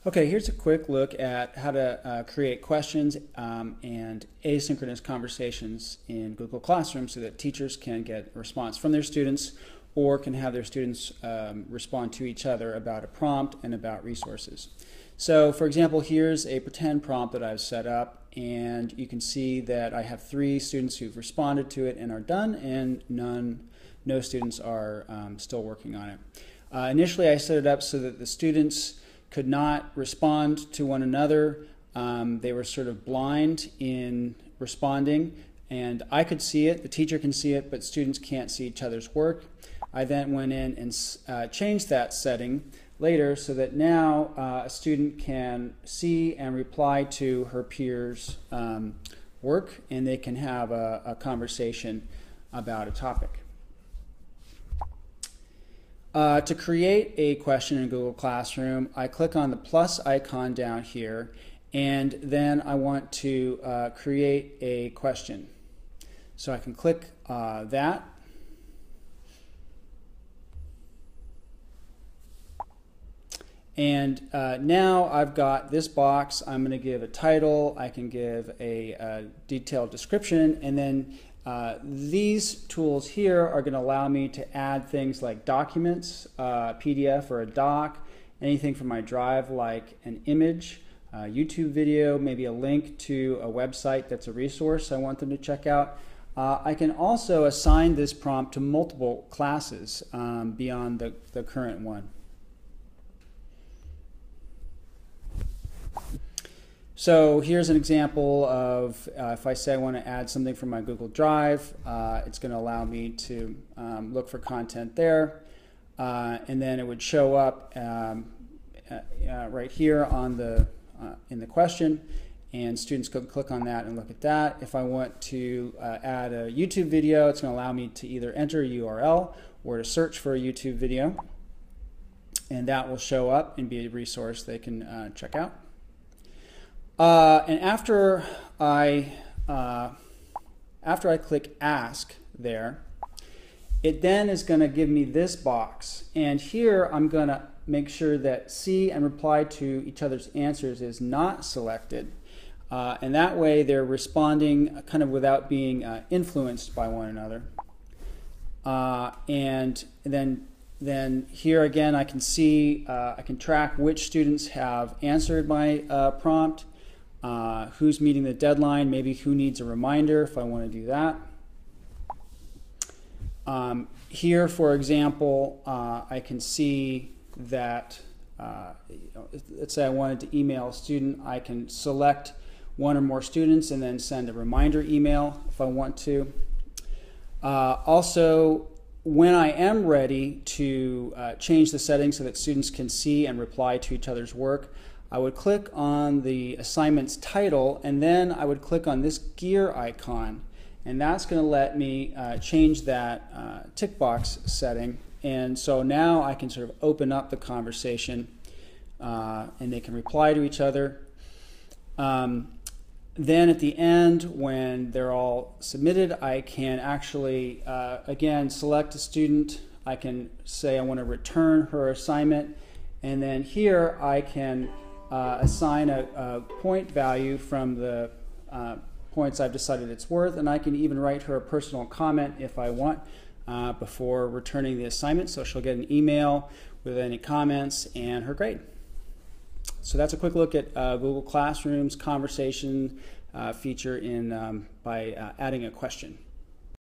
Okay, here's a quick look at how to create questions and asynchronous conversations in Google Classroom so that teachers can get a response from their students or can have their students respond to each other about a prompt and about resources. So for example, here's a pretend prompt that I've set up, and you can see that I have 3 students who've responded to it and are done, and no students are still working on it. Initially I set it up so that the students could not respond to one another. They were sort of blind in responding, and I could see it, the teacher can see it, but students can't see each other's work. I then went in and changed that setting later so that now a student can see and reply to her peers' work, and they can have a conversation about a topic. To create a question in Google Classroom, I click on the plus icon down here, and then I want to create a question. So I can click that. And now I've got this box. I'm going to give a title, I can give a detailed description, and then these tools here are going to allow me to add things like documents, PDF or a doc, anything from my drive like an image, a YouTube video, maybe a link to a website that's a resource I want them to check out. I can also assign this prompt to multiple classes beyond the current one. So here's an example of if I say I want to add something from my Google Drive, it's going to allow me to look for content there, and then it would show up right here on in the question, and students could click on that and look at that. If I want to add a YouTube video, it's going to allow me to either enter a URL or to search for a YouTube video, and that will show up and be a resource they can check out. And after I click Ask there, it then is going to give me this box. And here I'm going to make sure that see and reply to each other's answers is not selected. And that way they're responding kind of without being influenced by one another. And then here again I can see, I can track which students have answered my prompt. Who's meeting the deadline, maybe who needs a reminder if I want to do that. Here, for example, I can see that, let's say I wanted to email a student, I can select one or more students and then send a reminder email if I want to. Also, when I am ready to change the settings so that students can see and reply to each other's work, I would click on the assignment's title, and then I would click on this gear icon, and that's going to let me change that tick box setting. And so now I can sort of open up the conversation and they can reply to each other. Then at the end, when they're all submitted, I can actually again select a student. I can say I want to return her assignment, and then here I can assign a point value from the points I've decided it's worth, and I can even write her a personal comment if I want before returning the assignment, so she'll get an email with any comments and her grade. So that's a quick look at Google Classroom's conversation feature by adding a question.